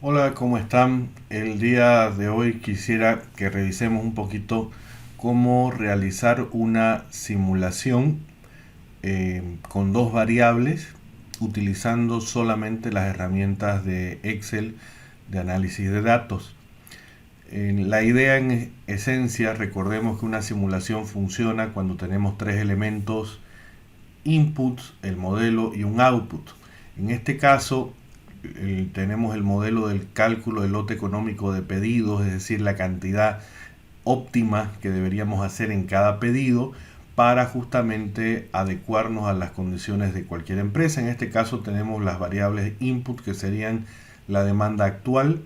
Hola, ¿cómo están? El día de hoy quisiera que revisemos un poquito cómo realizar una simulación con dos variables utilizando solamente las herramientas de Excel de análisis de datos. La idea en esencia, recordemos que una simulación funciona cuando tenemos tres elementos: inputs, el modelo y un output. En este caso, tenemos el modelo del cálculo del lote económico de pedidos, es decir, la cantidad óptima que deberíamos hacer en cada pedido para justamente adecuarnos a las condiciones de cualquier empresa. En este caso tenemos las variables input, que serían la demanda actual,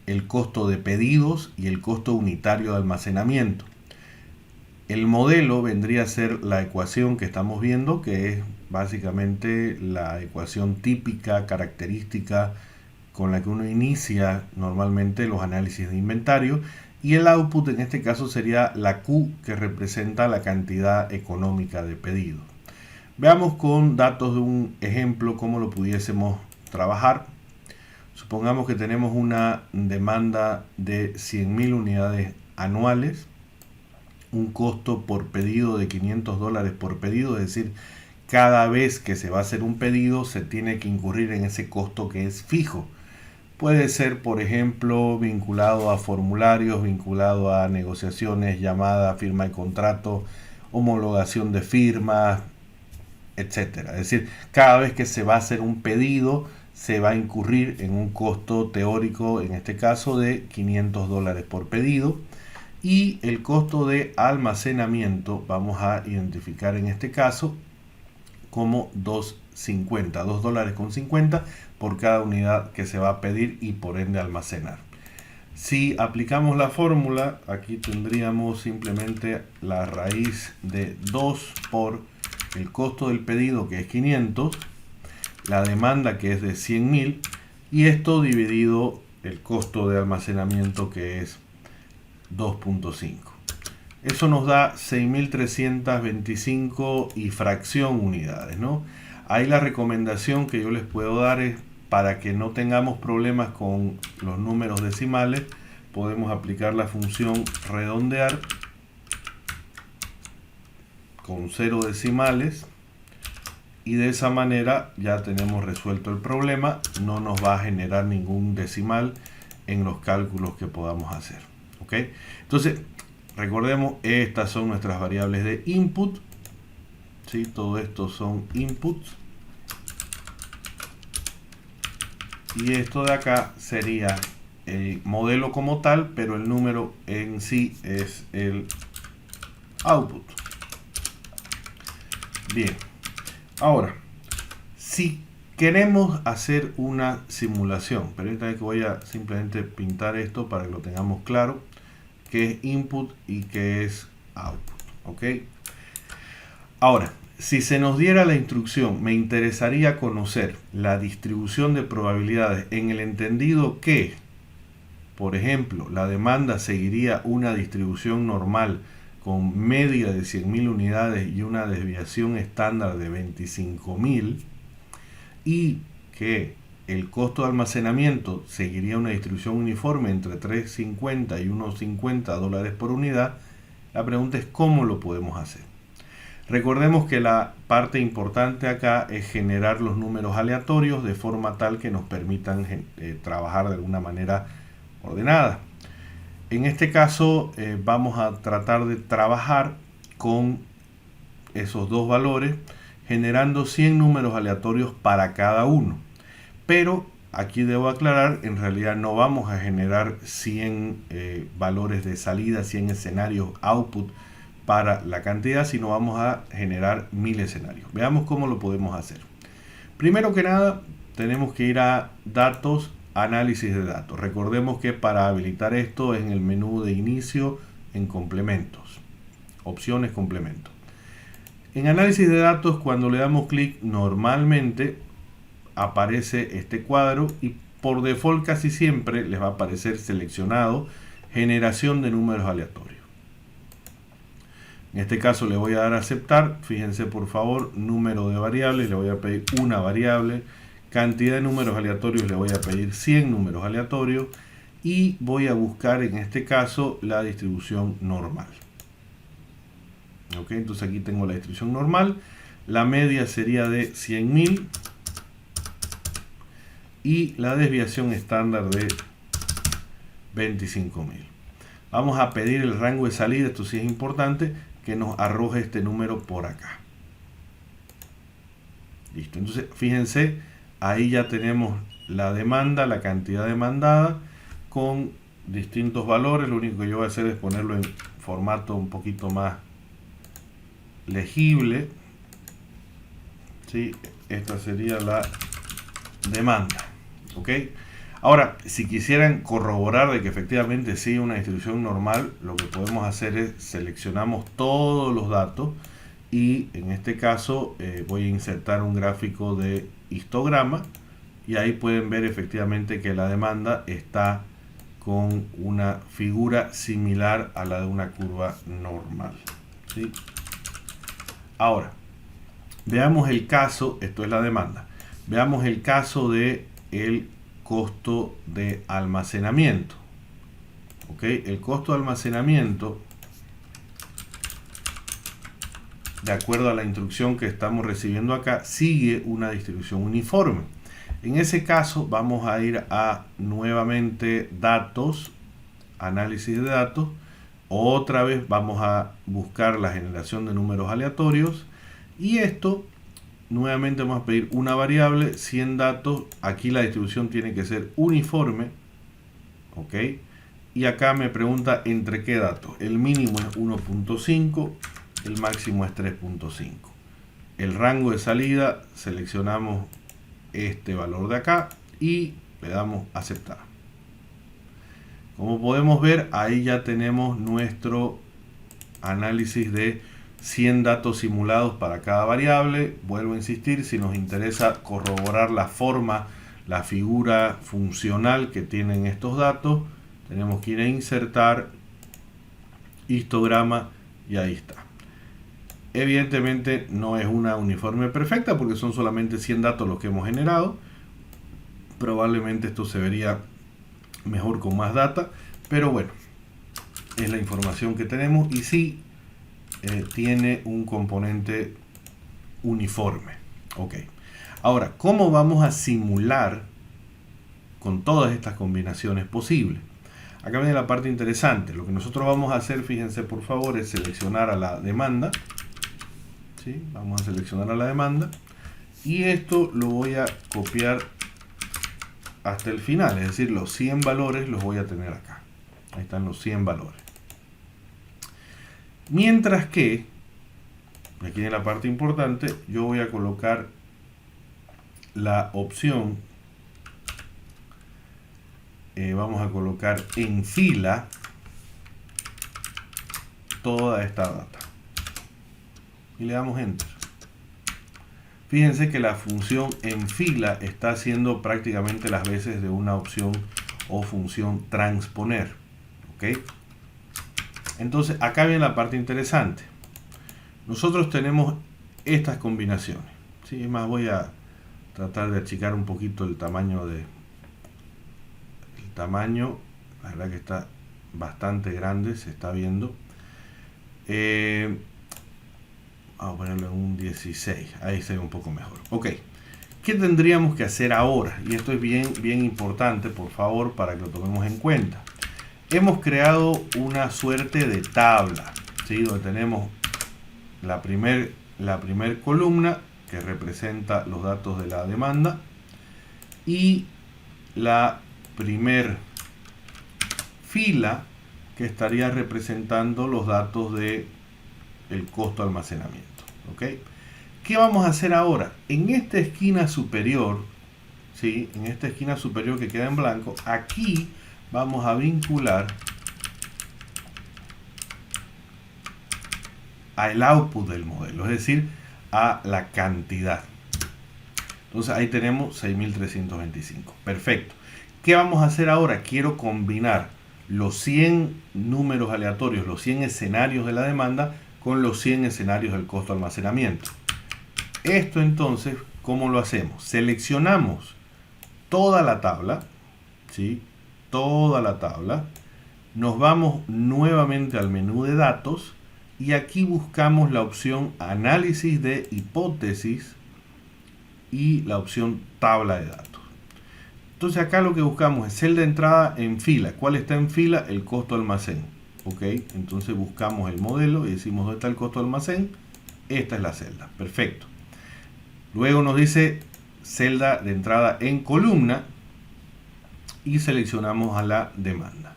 el costo de pedidos y el costo unitario de almacenamiento. El modelo vendría a ser la ecuación que estamos viendo, que es básicamente la ecuación típica, característica con la que uno inicia normalmente los análisis de inventario. Y el output en este caso sería la Q, que representa la cantidad económica de pedido. Veamos con datos de un ejemplo cómo lo pudiésemos trabajar. Supongamos que tenemos una demanda de 100.000 unidades anuales, un costo por pedido de $500 por pedido, es decir, cada vez que se va a hacer un pedido se tiene que incurrir en ese costo que es fijo. Puede ser, por ejemplo, vinculado a formularios, vinculado a negociaciones, llamada, firma de contrato, homologación de firmas, etcétera. Es decir, cada vez que se va a hacer un pedido se va a incurrir en un costo teórico, en este caso de $500 por pedido. Y el costo de almacenamiento vamos a identificar en este caso como $2.50 por cada unidad que se va a pedir y por ende almacenar. Si aplicamos la fórmula, aquí tendríamos simplemente la raíz de 2 por el costo del pedido, que es 500, la demanda, que es de 100.000, y esto dividido el costo de almacenamiento, que es 2.5. Eso nos da 6.325 y fracción unidades, ¿no? Ahí la recomendación que yo les puedo dar es, para que no tengamos problemas con los números decimales, podemos aplicar la función redondear con 0 decimales, y de esa manera ya tenemos resuelto el problema. No nos va a generar ningún decimal en los cálculos que podamos hacer. ¿Ok? Entonces, recordemos, estas son nuestras variables de input. ¿Sí? Todo esto son inputs. Y esto de acá sería el modelo como tal, pero el número en sí es el output. Bien. Ahora, si queremos hacer una simulación, permítanme que voy a simplemente pintar esto para que lo tengamos claro, que es input y que es output. ¿Ok? Ahora, si se nos diera la instrucción, me interesaría conocer la distribución de probabilidades en el entendido que, por ejemplo, la demanda seguiría una distribución normal con media de 100.000 unidades y una desviación estándar de 25.000, y que el costo de almacenamiento seguiría una distribución uniforme entre $3.50 y $1.50 por unidad. La pregunta es cómo lo podemos hacer. Recordemos que la parte importante acá es generar los números aleatorios de forma tal que nos permitan trabajar de alguna manera ordenada. En este caso vamos a tratar de trabajar con esos dos valores, generando 100 números aleatorios para cada uno. Pero aquí debo aclarar, en realidad no vamos a generar 100 valores de salida, 100 escenarios output para la cantidad, sino vamos a generar 1000 escenarios. Veamos cómo lo podemos hacer. Primero que nada, tenemos que ir a datos, análisis de datos. Recordemos que para habilitar esto es en el menú de inicio, en complementos, opciones, complementos. En análisis de datos, cuando le damos clic, normalmente aparece este cuadro y por default casi siempre les va a aparecer seleccionado generación de números aleatorios. En este caso le voy a dar a aceptar. Fíjense por favor, número de variables, le voy a pedir una variable Cantidad de números aleatorios, le voy a pedir 100 números aleatorios y voy a buscar en este caso la distribución normal. Ok, entonces aquí tengo la distribución normal. La media sería de 100.000 y la desviación estándar de 25.000. Vamos a pedir el rango de salida, esto sí es importante, que nos arroje este número por acá. Listo, entonces fíjense, ahí ya tenemos la demanda, la cantidad demandada con distintos valores. Lo único que yo voy a hacer es ponerlo en formato un poquito más legible. ¿Sí? Esta sería la demanda. ¿Ok? Ahora, si quisieran corroborar de que efectivamente sí una distribución normal, lo que podemos hacer es seleccionamos todos los datos y en este caso voy a insertar un gráfico de histograma y ahí pueden ver efectivamente que la demanda está con una figura similar a la de una curva normal. ¿Sí? Ahora, veamos el caso, esto es la demanda, veamos el caso de el costo de almacenamiento. ¿Ok? El costo de almacenamiento, de acuerdo a la instrucción que estamos recibiendo acá, sigue una distribución uniforme. En ese caso vamos a ir a nuevamente datos, análisis de datos. Otra vez vamos a buscar la generación de números aleatorios y esto nuevamente vamos a pedir una variable, 100 datos. Aquí la distribución tiene que ser uniforme. ¿Ok? Y acá me pregunta entre qué datos. El mínimo es 1.5, el máximo es 3.5. El rango de salida, seleccionamos este valor de acá y le damos aceptar. Como podemos ver, ahí ya tenemos nuestro análisis de 100 datos simulados para cada variable. Vuelvo a insistir, si nos interesa corroborar la forma, la figura funcional que tienen estos datos, tenemos que ir a insertar, histograma y ahí está. Evidentemente no es una uniforme perfecta porque son solamente 100 datos los que hemos generado. Probablemente esto se vería mejor con más data, pero bueno, es la información que tenemos y sí tiene un componente uniforme. Ok. Ahora, ¿cómo vamos a simular con todas estas combinaciones posibles? Acá viene la parte interesante. Lo que nosotros vamos a hacer, fíjense por favor, es seleccionar a la demanda. ¿Sí? Vamos a seleccionar a la demanda y esto lo voy a copiar hasta el final, es decir, los 100 valores los voy a tener acá. Ahí están los 100 valores. Mientras que, aquí en la parte importante, yo voy a colocar la opción, vamos a colocar en fila toda esta data. Y le damos Enter. Fíjense que la función en fila está haciendo prácticamente las veces de una opción o función transponer. ¿Ok? Entonces, acá viene la parte interesante. Nosotros tenemos estas combinaciones. ¿Sí? Es más, voy a tratar de achicar un poquito el tamaño de... El tamaño, la verdad que está bastante grande, se está viendo. Vamos a ponerlo en un 16, ahí se ve un poco mejor. Ok, ¿qué tendríamos que hacer ahora? Y esto es bien importante, por favor, para que lo tomemos en cuenta. Hemos creado una suerte de tabla, ¿sí? Donde tenemos la primer columna que representa los datos de la demanda y la primer fila que estaría representando los datos de el costo de almacenamiento. ¿Ok? ¿Qué vamos a hacer ahora? En esta esquina superior, ¿sí? En esta esquina superior que queda en blanco, aquí vamos a vincular al output del modelo, es decir, a la cantidad. Entonces ahí tenemos 6.325. Perfecto. ¿Qué vamos a hacer ahora? Quiero combinar los 100 números aleatorios, los 100 escenarios de la demanda con los 100 escenarios del costo de almacenamiento. Esto entonces, ¿cómo lo hacemos? Seleccionamos toda la tabla, ¿sí? Toda la tabla. Nos vamos nuevamente al menú de datos y aquí buscamos la opción análisis de hipótesis y la opción tabla de datos. Entonces acá lo que buscamos es celda de entrada en fila. ¿Cuál está en fila? El costo de almacén. ¿Ok? Entonces buscamos el modelo y decimos ¿dónde está el costo de almacén? Esta es la celda. Perfecto. Luego nos dice celda de entrada en columna y seleccionamos a la demanda.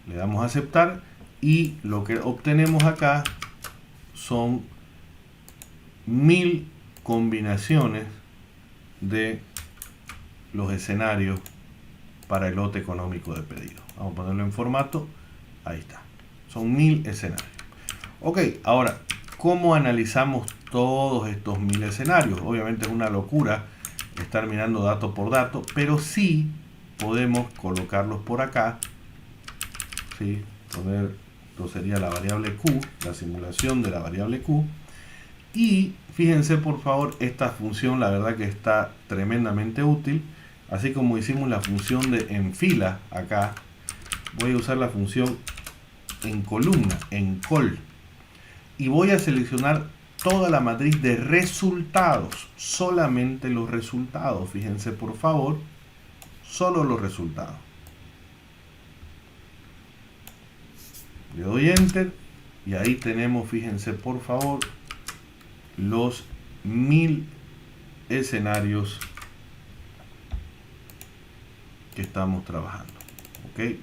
Le damos a aceptar y lo que obtenemos acá son 1000 combinaciones de los escenarios para el lote económico de pedido. Vamos a ponerlo en formato. Ahí está. Son 1000 escenarios. Ok, ahora, ¿cómo analizamos todos estos 1000 escenarios? Obviamente es una locura estar mirando dato por dato, pero sí podemos colocarlos por acá. ¿Sí? Poner, esto sería la variable Q, la simulación de la variable Q. Y fíjense por favor, esta función la verdad que está tremendamente útil. Así como hicimos la función de en fila acá, voy a usar la función en columna, en col. Y voy a seleccionar toda la matriz de resultados, solamente los resultados. Fíjense por favor, solo los resultados. Le doy enter y ahí tenemos, fíjense por favor, los 1000 escenarios que estamos trabajando. Ok,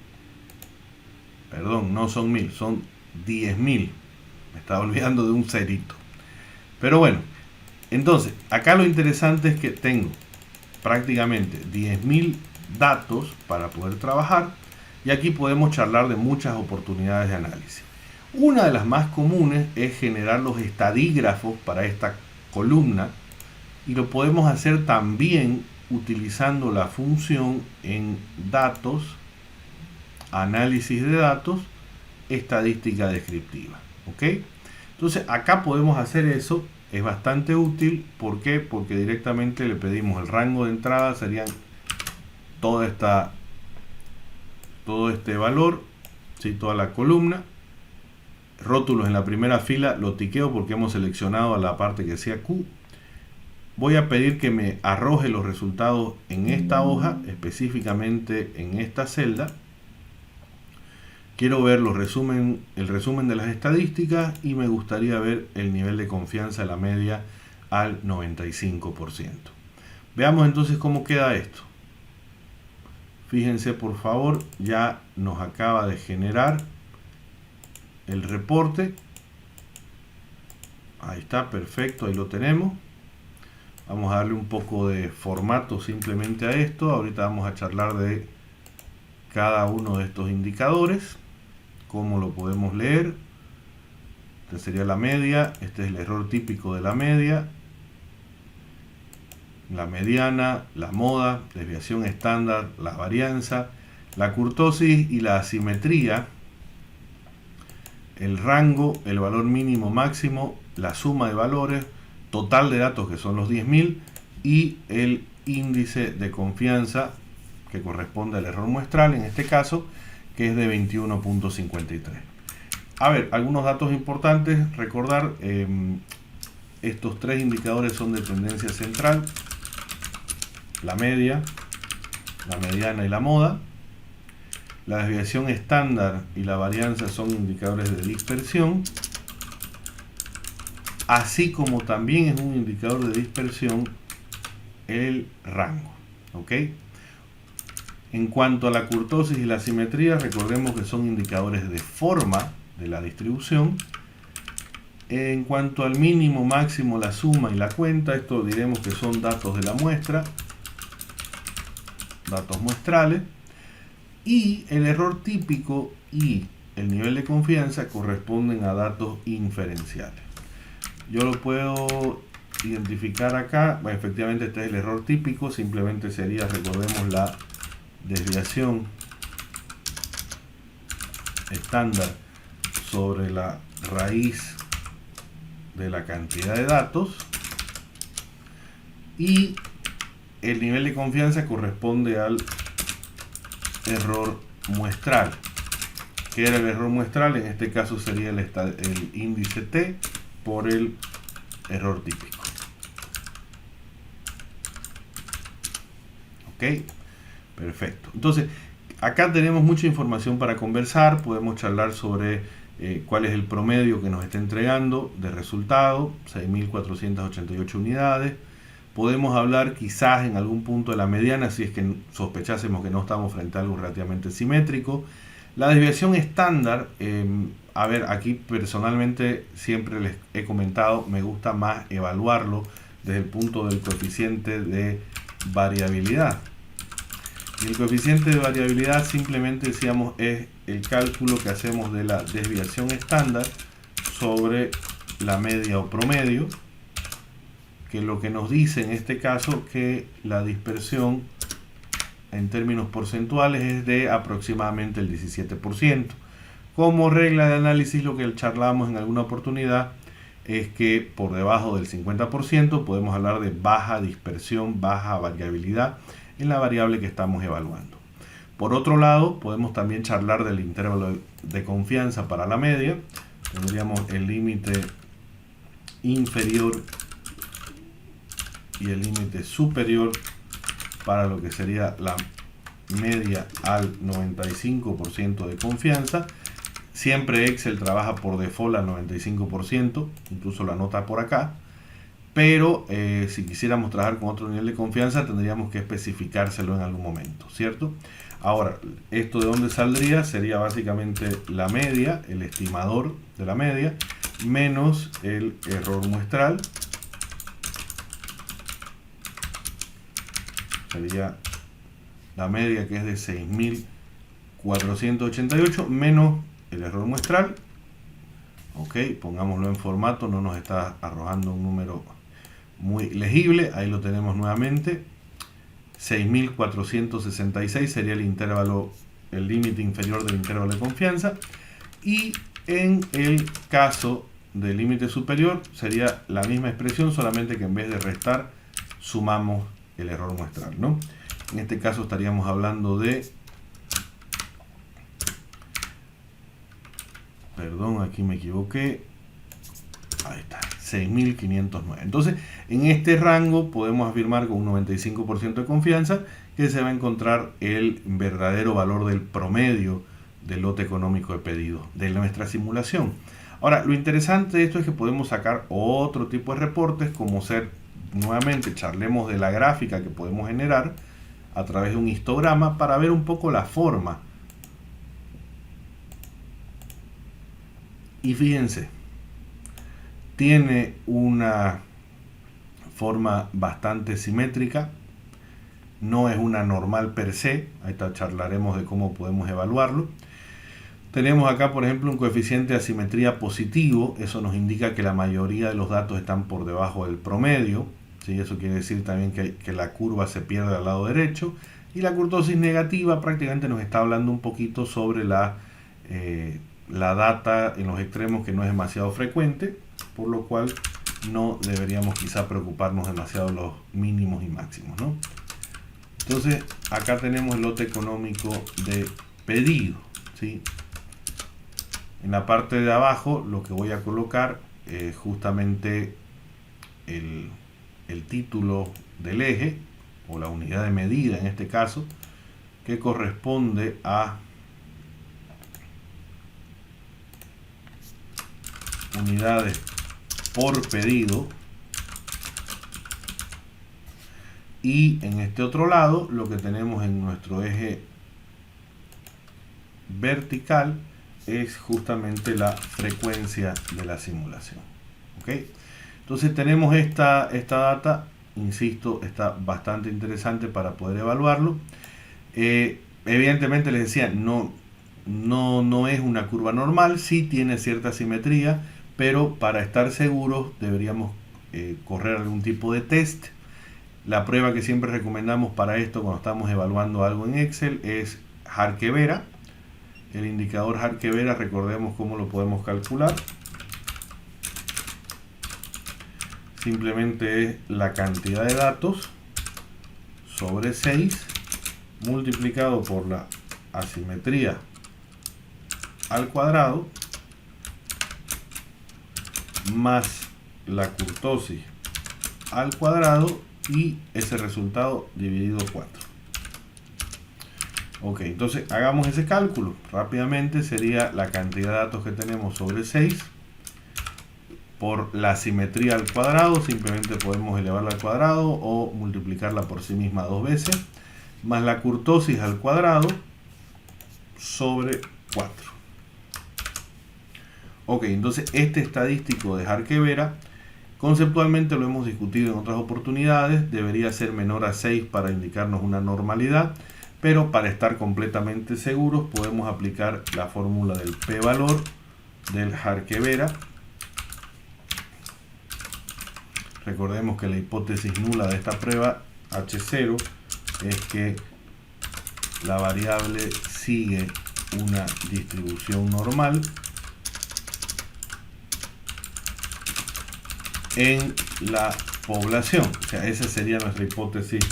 perdón, no son 1000, son 10.000. Me estaba olvidando de un cerito. Pero bueno, entonces acá lo interesante es que tengo prácticamente 10.000 datos para poder trabajar y aquí podemos charlar de muchas oportunidades de análisis. Una de las más comunes es generar los estadígrafos para esta columna y lo podemos hacer también utilizando la función en datos, análisis de datos, estadística descriptiva. ¿Ok? Entonces acá podemos hacer eso, es bastante útil. ¿Por qué? Porque directamente le pedimos el rango de entrada, serían todo este valor, ¿sí? Toda la columna. Rótulos en la primera fila lo tiqueo porque hemos seleccionado a la parte que sea Q. Voy a pedir que me arroje los resultados en esta hoja, específicamente en esta celda. Quiero ver el resumen de las estadísticas y me gustaría ver el nivel de confianza de la media al 95%. Veamos entonces cómo queda esto. Fíjense por favor, ya nos acaba de generar el reporte. Ahí está, perfecto, ahí lo tenemos. Vamos a darle un poco de formato simplemente a esto. Ahorita vamos a charlar de cada uno de estos indicadores, cómo lo podemos leer. Este sería la media, este es el error típico de la media, la mediana, la moda, desviación estándar, la varianza, la kurtosis y la asimetría, el rango, el valor mínimo máximo, la suma de valores, total de datos que son los 10.000 y el índice de confianza que corresponde al error muestral, en este caso, que es de 21.53. A ver, algunos datos importantes, recordar, estos tres indicadores son de tendencia central, la media, la mediana y la moda. La desviación estándar y la varianza son indicadores de dispersión, así como también es un indicador de dispersión el rango. ¿Ok? En cuanto a la kurtosis y la simetría, recordemos que son indicadores de forma de la distribución. En cuanto al mínimo, máximo, la suma y la cuenta, esto diremos que son datos de la muestra, datos muestrales. Y el error típico y el nivel de confianza corresponden a datos inferenciales. Yo lo puedo identificar acá. Bueno, efectivamente este es el error típico. Simplemente sería, recordemos, la desviación estándar sobre la raíz de la cantidad de datos. y el nivel de confianza corresponde al error muestral. ¿Qué era el error muestral? En este caso sería el índice T por el error típico. Ok, perfecto. Entonces, acá tenemos mucha información para conversar. Podemos charlar sobre cuál es el promedio que nos está entregando de resultado, 6.488 unidades. Podemos hablar quizás en algún punto de la mediana, si es que sospechásemos que no estamos frente a algo relativamente simétrico. La desviación estándar, a ver, aquí personalmente siempre les he comentado, me gusta más evaluarlo desde el punto del coeficiente de variabilidad. Y el coeficiente de variabilidad simplemente decíamos es el cálculo que hacemos de la desviación estándar sobre la media o promedio, que lo que nos dice en este caso que la dispersión en términos porcentuales es de aproximadamente el 17%. Como regla de análisis, lo que charlamos en alguna oportunidad es que por debajo del 50% podemos hablar de baja dispersión, baja variabilidad en la variable que estamos evaluando. Por otro lado, podemos también charlar del intervalo de confianza para la media. Tendríamos el límite inferior y el límite superior para lo que sería la media al 95% de confianza. Siempre Excel trabaja por default al 95%, incluso la nota por acá. Pero si quisiéramos trabajar con otro nivel de confianza, tendríamos que especificárselo en algún momento, ¿cierto? Ahora, ¿esto de dónde saldría? Sería básicamente la media, el estimador de la media, menos el error muestral. Sería la media, que es de 6.488, menos el error muestral. Ok, pongámoslo en formato, no nos está arrojando un número muy legible. Ahí lo tenemos nuevamente. 6.466 sería el intervalo, el límite inferior del intervalo de confianza. Y en el caso del límite superior sería la misma expresión, solamente que en vez de restar sumamos el error muestral, ¿no? En este caso estaríamos hablando de, perdón, aquí me equivoqué, ahí está, 6.509. Entonces, en este rango podemos afirmar con un 95% de confianza que se va a encontrar el verdadero valor del promedio del lote económico de pedido de nuestra simulación. Ahora, lo interesante de esto es que podemos sacar otro tipo de reportes, como ser, nuevamente, charlemos de la gráfica que podemos generar a través de un histograma para ver un poco la forma. Y fíjense, tiene una forma bastante simétrica, no es una normal per se, ahí charlaremos de cómo podemos evaluarlo. Tenemos acá, por ejemplo, un coeficiente de asimetría positivo, eso nos indica que la mayoría de los datos están por debajo del promedio, ¿sí? Eso quiere decir también que la curva se pierde al lado derecho, y la kurtosis negativa prácticamente nos está hablando un poquito sobre la data en los extremos, que no es demasiado frecuente, por lo cual no deberíamos quizá preocuparnos demasiado los mínimos y máximos, ¿no? Entonces, acá tenemos el lote económico de pedido, ¿sí? En la parte de abajo lo que voy a colocar es justamente el título del eje, o la unidad de medida en este caso, que corresponde a unidades por pedido. Y en este otro lado lo que tenemos en nuestro eje vertical es justamente la frecuencia de la simulación. ¿Ok? Entonces tenemos esta data, insisto, está bastante interesante para poder evaluarlo. Evidentemente les decía, no es una curva normal, sí tiene cierta simetría, pero para estar seguros deberíamos correr algún tipo de test. La prueba que siempre recomendamos para esto cuando estamos evaluando algo en Excel es Harke-Vera. El indicador Harke-Vera, recordemos cómo lo podemos calcular. simplemente es la cantidad de datos sobre 6 multiplicado por la asimetría al cuadrado más la kurtosis al cuadrado y ese resultado dividido 4. Ok, entonces hagamos ese cálculo rápidamente. Sería la cantidad de datos que tenemos sobre 6 por la asimetría al cuadrado, simplemente podemos elevarla al cuadrado o multiplicarla por sí misma 2 veces, más la kurtosis al cuadrado sobre 4. Ok, entonces este estadístico de Harkevera, conceptualmente lo hemos discutido en otras oportunidades, debería ser menor a 6 para indicarnos una normalidad, pero para estar completamente seguros podemos aplicar la fórmula del p-valor del Harkevera. Recordemos que la hipótesis nula de esta prueba H0 es que la variable sigue una distribución normal en la población. O sea, esa sería nuestra hipótesis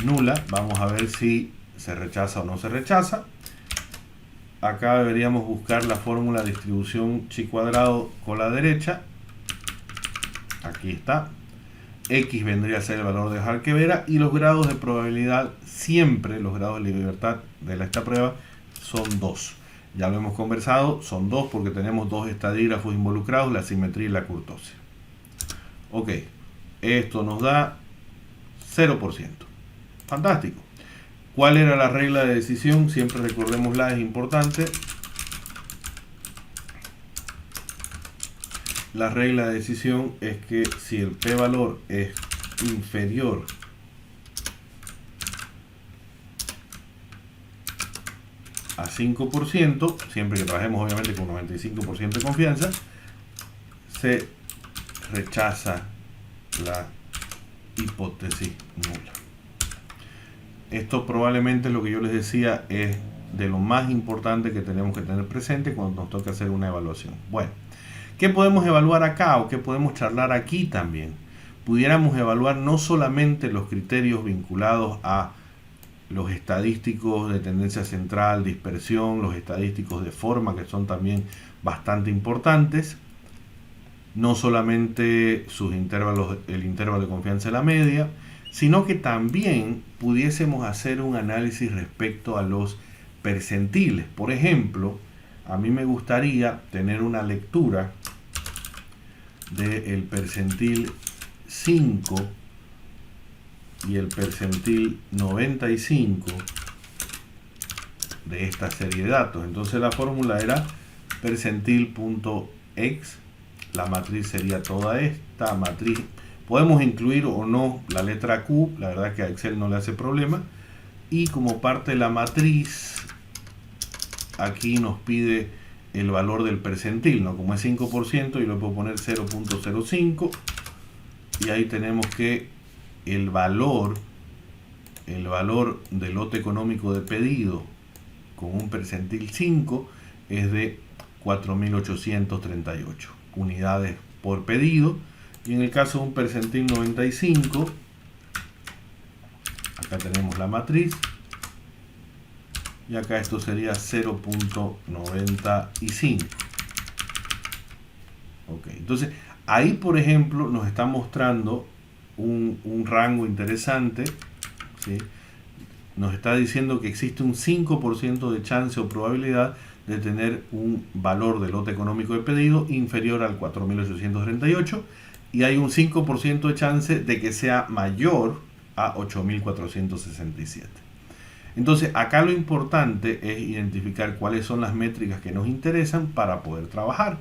nula. Vamos a ver si se rechaza o no se rechaza. Acá deberíamos buscar la fórmula de distribución chi cuadrado con la derecha. Aquí está. X vendría a ser el valor de Harkevera y los grados de probabilidad, siempre los grados de libertad de esta prueba son 2. Ya lo hemos conversado, son 2 porque tenemos dos estadígrafos involucrados, la simetría y la kurtosis. Ok, esto nos da 0%. Fantástico. ¿Cuál era la regla de decisión? Siempre recordémosla, es importante. La regla de decisión es que si el p-valor es inferior a 5%, siempre que trabajemos obviamente con 95% de confianza, se rechaza la hipótesis nula. Esto probablemente, lo que yo les decía, es de lo más importante que tenemos que tener presente cuando nos toca hacer una evaluación. Bueno, ¿qué podemos evaluar acá o qué podemos charlar aquí también? Pudiéramos evaluar no solamente los criterios vinculados a los estadísticos de tendencia central, dispersión, los estadísticos de forma, que son también bastante importantes, no solamente sus intervalos, el intervalo de confianza y la media, sino que también pudiésemos hacer un análisis respecto a los percentiles. Por ejemplo, a mí me gustaría tener una lectura del percentil 5 y el percentil 95 de esta serie de datos. Entonces la fórmula era percentil.x, la matriz sería toda esta matriz. Podemos incluir o no la letra Q, la verdad que a Excel no le hace problema. Y como parte de la matriz, aquí nos pide el valor del percentil, ¿no? Como es 5%, yo le puedo poner 0.05 y ahí tenemos que el valor del lote económico de pedido con un percentil 5 es de 4.838 unidades por pedido, y en el caso de un percentil 95, acá tenemos la matriz y acá esto sería 0.95. Ok, entonces ahí, por ejemplo, nos está mostrando un rango interesante, ¿sí? Nos está diciendo que existe un 5% de chance o probabilidad de tener un valor del lote económico de pedido inferior al 4.838 y hay un 5% de chance de que sea mayor a 8.467. Entonces acá lo importante es identificar cuáles son las métricas que nos interesan para poder trabajar.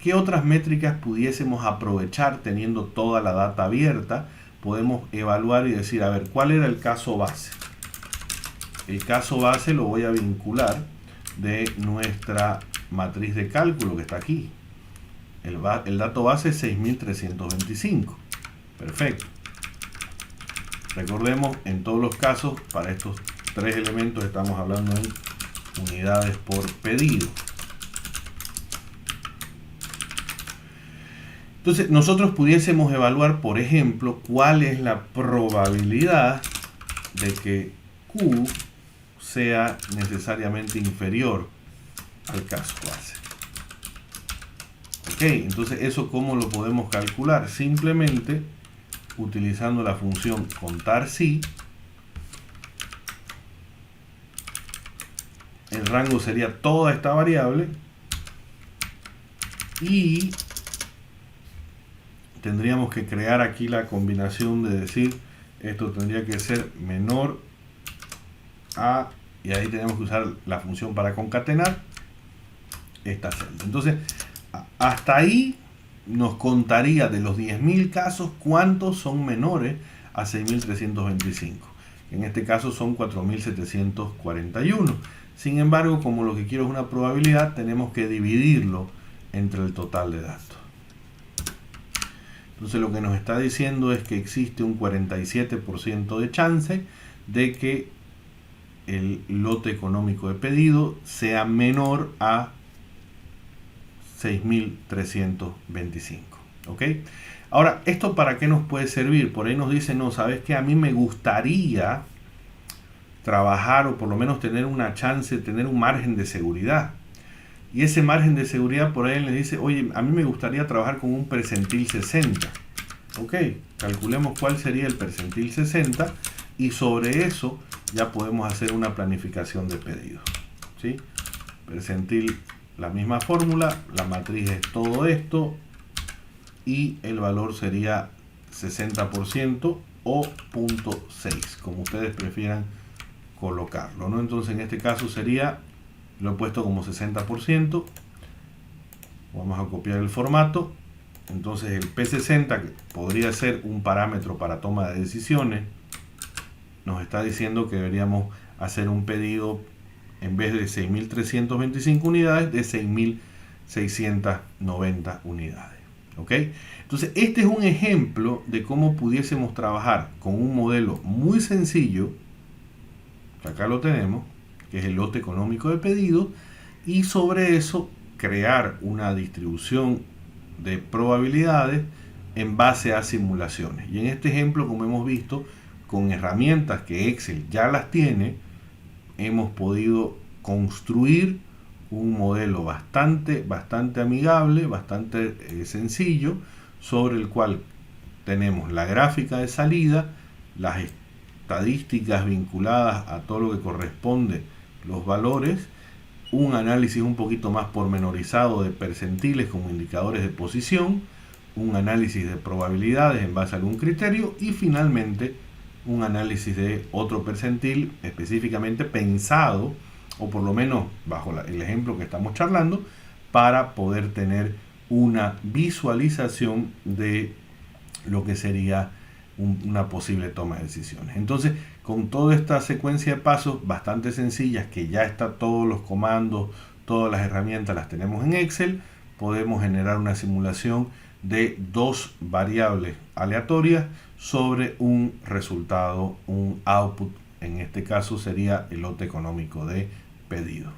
¿Qué otras métricas pudiésemos aprovechar teniendo toda la data abierta? Podemos evaluar y decir, a ver, ¿cuál era el caso base? El caso base lo voy a vincular de nuestra matriz de cálculo que está aquí. El dato base es 6.325. Perfecto. Recordemos, en todos los casos, para estos tres elementos estamos hablando en unidades por pedido. Entonces nosotros pudiésemos evaluar, por ejemplo, cuál es la probabilidad de que Q sea necesariamente inferior al caso base. Ok, entonces eso ¿cómo lo podemos calcular? Simplemente utilizando la función contar si. El rango sería toda esta variable y tendríamos que crear aquí la combinación de decir esto tendría que ser menor a, y ahí tenemos que usar la función para concatenar esta celda. Entonces hasta ahí nos contaría de los 10.000 casos cuántos son menores a 6.325. En este caso son 4.741. Sin embargo, como lo que quiero es una probabilidad, tenemos que dividirlo entre el total de datos. Entonces lo que nos está diciendo es que existe un 47% de chance de que el lote económico de pedido sea menor a 6.325. ¿Ok? Ahora, ¿esto para qué nos puede servir? Por ahí nos dice, no, ¿sabes qué? A mí me gustaría trabajar o por lo menos tener una chance, tener un margen de seguridad. Y ese margen de seguridad por ahí le dice, oye, a mí me gustaría trabajar con un percentil 60. Ok, calculemos cuál sería el percentil 60 y sobre eso ya podemos hacer una planificación de pedidos. ¿Sí? Percentil, la misma fórmula, la matriz es todo esto y el valor sería 60% o 0.6, como ustedes prefieran colocarlo, ¿no? Entonces en este caso sería, lo he puesto como 60%, vamos a copiar el formato, entonces el P60, que podría ser un parámetro para toma de decisiones, nos está diciendo que deberíamos hacer un pedido en vez de 6.325 unidades, de 6.690 unidades. ¿Ok? Entonces este es un ejemplo de cómo pudiésemos trabajar con un modelo muy sencillo, acá lo tenemos, que es el lote económico de pedido, y sobre eso crear una distribución de probabilidades en base a simulaciones. Y en este ejemplo, como hemos visto, con herramientas que Excel ya las tiene, hemos podido construir un modelo bastante amigable, bastante sencillo, sobre el cual tenemos la gráfica de salida, las estadísticas vinculadas a todo lo que corresponde los valores, un análisis un poquito más pormenorizado de percentiles como indicadores de posición, un análisis de probabilidades en base a algún criterio y finalmente un análisis de otro percentil específicamente pensado, o por lo menos bajo el ejemplo que estamos charlando, para poder tener una visualización de lo que sería una posible toma de decisiones. Entonces, con toda esta secuencia de pasos bastante sencillas, que ya está todos los comandos, todas las herramientas las tenemos en Excel, podemos generar una simulación de dos variables aleatorias sobre un resultado, un output. En este caso sería el lote económico de pedido.